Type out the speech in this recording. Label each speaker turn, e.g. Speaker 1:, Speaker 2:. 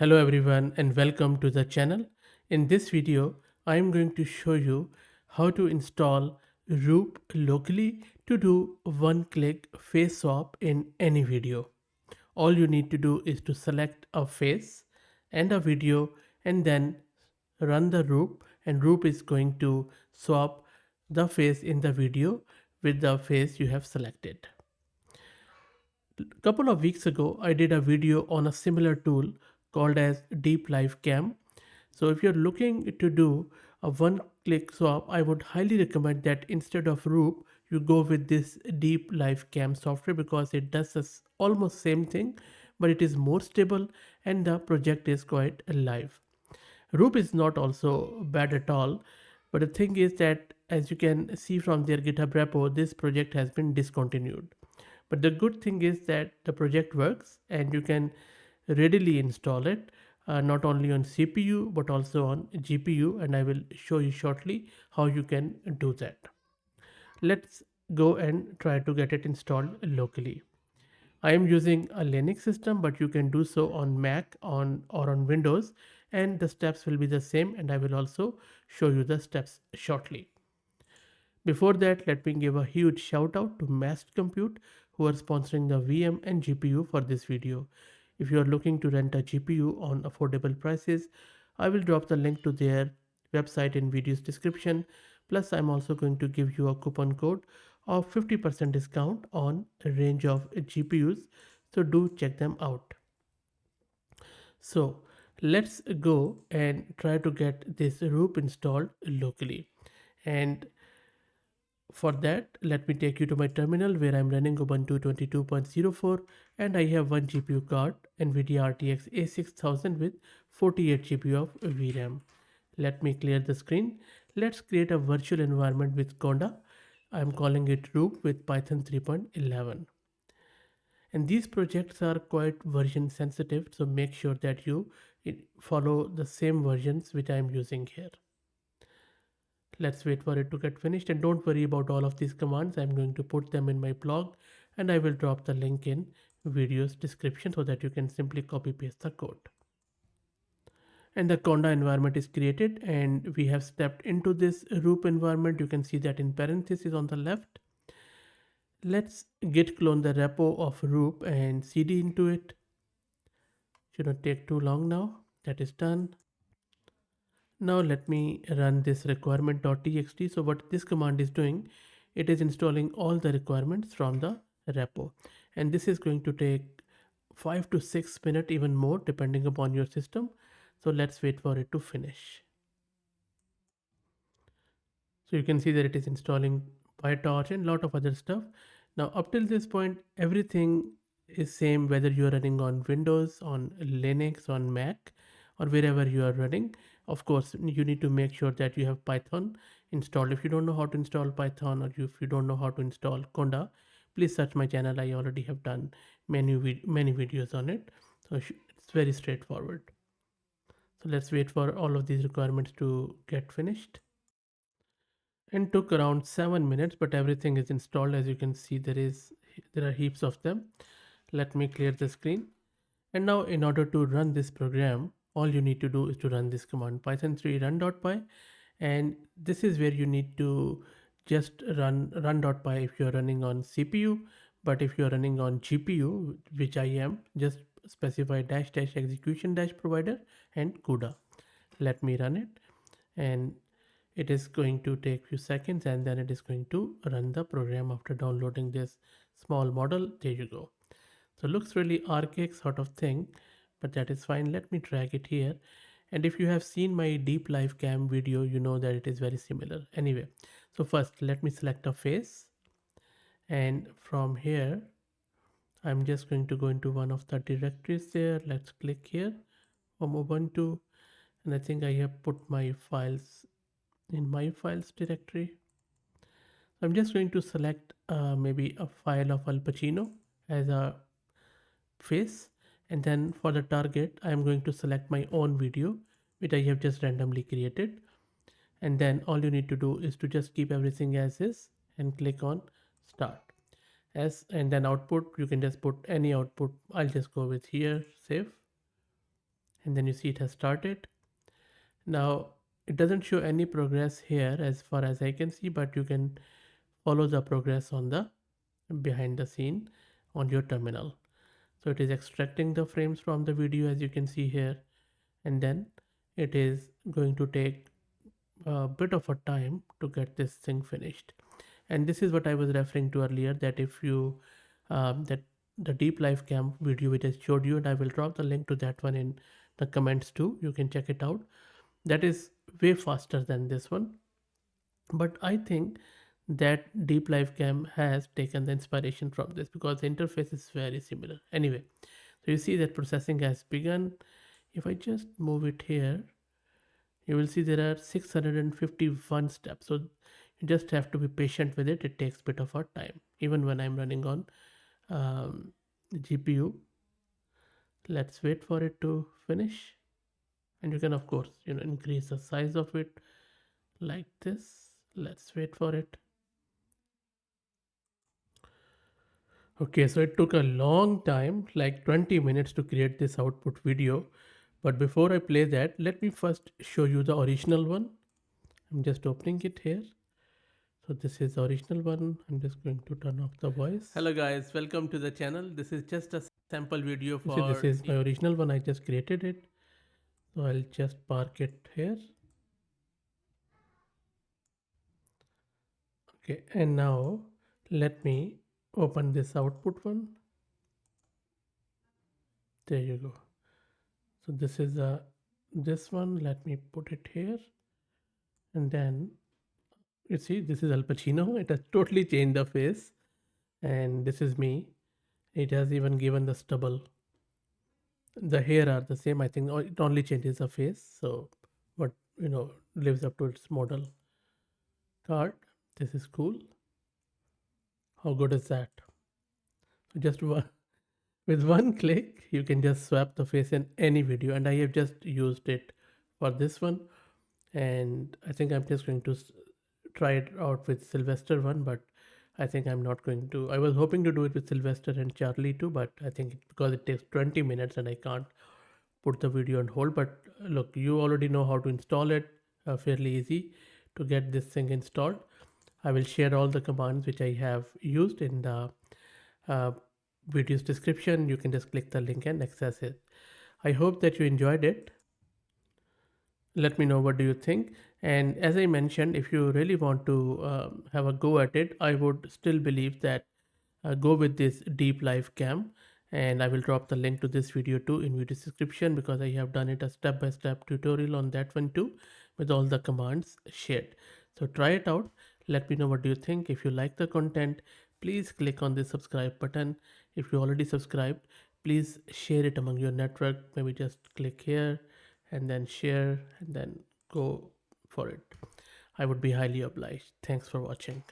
Speaker 1: Hello everyone and welcome to the channel. In this video, I am going to show you how to install Roop locally to do one-click face swap in any video. All you need to do is to select a face and a video and then run the Roop, and Roop is going to swap the face in the video with the face you have selected. Couple of weeks ago, I did a video on a similar tool called as Deep Live Cam. So if you're looking to do a one-click swap, I would highly recommend that instead of Roop, you go with this Deep Live Cam software because it does this almost same thing, but it is more stable and the project is quite live. Roop is not also bad at all, but the thing is that as you can see from their GitHub repo, this project has been discontinued. But the good thing is that the project works and you can readily install it not only on CPU but also on GPU, and I will show you shortly how you can do that. Let's go and try to get it installed locally. I am using a Linux system, but you can do so on Mac or on Windows, and the steps will be the same, and I will also show you the steps shortly. Before that, let me give a huge shout out to Mast Compute who are sponsoring the VM and GPU for this video. If you are looking to rent a GPU on affordable prices, I will drop the link to their website in video's description. Plus, I'm also going to give you a coupon code of 50% discount on a range of GPUs, so do check them out. So let's go and try to get this Roop installed locally. And for that, let me take you to my terminal where I'm running Ubuntu 22.04 and I have one GPU card, NVIDIA RTX A6000 with 48 GB of VRAM. Let me clear the screen. Let's create a virtual environment with Conda. I'm calling it Roop with Python 3.11. And these projects are quite version sensitive, so make sure that you follow the same versions which I'm using here. Let's wait for it to get finished, and don't worry about all of these commands. I'm going to put them in my blog and I will drop the link in video's description so that you can simply copy paste the code. And the Conda environment is created and we have stepped into this Roop environment. You can see that in parentheses on the left. Let's git clone the repo of Roop and cd into it. Shouldn't take too long now. That is done. Now let me run this requirement.txt. So what this command is doing, it is installing all the requirements from the repo. And this is going to take 5 to 6 minutes, even more, depending upon your system. So let's wait for it to finish. So you can see that it is installing PyTorch and a lot of other stuff. Now up till this point, everything is same whether you are running on Windows, on Linux, on Mac, or wherever you are running. Of course, you need to make sure that you have Python installed. If you don't know how to install Python, or if you don't know how to install Conda, please search my channel. I already have done many videos on it. So it's very straightforward. So let's wait for all of these requirements to get finished. And took around 7 minutes, but everything is installed. As you can see, there are heaps of them. Let me clear the screen. And now in order to run this program, all you need to do is to run this command python3 run.py, and this is where you need to just run.py if you're running on CPU, but if you're running on GPU, which I am, just specify dash dash execution dash provider and CUDA. Let me run it, and it is going to take few seconds and then it is going to run the program after downloading this small model. There you go. So looks really archaic sort of thing, but that is fine. Let me drag it here. And if you have seen my deep live cam video, you know that it is very similar. Anyway, so first let me select a face, and from here I'm just going to go into one of the directories there. Let's click here from Ubuntu, and I think I have put my files in my files directory. I'm just going to select maybe a file of Al Pacino as a face, and then for the target I'm going to select my own video which I have just randomly created, and then all you need to do is to just keep everything as is and click on start as, and then output you can just put any output. I'll just go with here save, and then you see it has started. Now it doesn't show any progress here as far as I can see, but you can follow the progress on the behind the scene on your terminal. So it is extracting the frames from the video as you can see here, and then it is going to take a bit of a time to get this thing finished. And this is what I was referring to earlier, that if you that the deep live cam video which I showed you, and I will drop the link to that one in the comments too, you can check it out. That is way faster than this one, but I think that deep live cam has taken the inspiration from this because the interface is very similar. Anyway, so you see that processing has begun. If I just move it here, you will see there are 651 steps. So you just have to be patient with it. It takes a bit of a time, even when I'm running on GPU. Let's wait for it to finish. And you can, of course, increase the size of it like this. Let's wait for it. Okay, so it took a long time, like 20 minutes to create this output video. But before I play that, let me first show you the original one. I'm just opening it here. So this is the original one. I'm just going to turn off the voice. Hello guys, welcome to the channel. This is just a sample video for... See, this is my original one. I just created it. So I'll just park it here. Okay, and now let me open this output one. There you go. So this is this one. Let me put it here, and then you see this is Al Pacino. It has totally changed the face, and this is me. It has even given the stubble. The hair are the same. I think it only changes the face. So, but lives up to its model card. This is cool. How good is that? So just with one click, you can just swap the face in any video, and I have just used it for this one. And I think I'm just going to try it out with Sylvester one, but I think I'm not going to. I was hoping to do it with Sylvester and Charlie too, but I think because it takes 20 minutes and I can't put the video on hold. But look, you already know how to install it. Fairly easy to get this thing installed. I will share all the commands which I have used in the uh, video's description. You can just click the link and access it. I hope that you enjoyed it. Let me know what do you think. And as I mentioned, if you really want to have a go at it, I would still believe that go with this deep live cam, and I will drop the link to this video too in video description because I have done it a step-by-step tutorial on that one too with all the commands shared. So try it out. Let me know what do you think. If you like the content, please click on the subscribe button. If you already subscribed, please share it among your network. Maybe just click here and then share and then go for it. I would be highly obliged. Thanks for watching.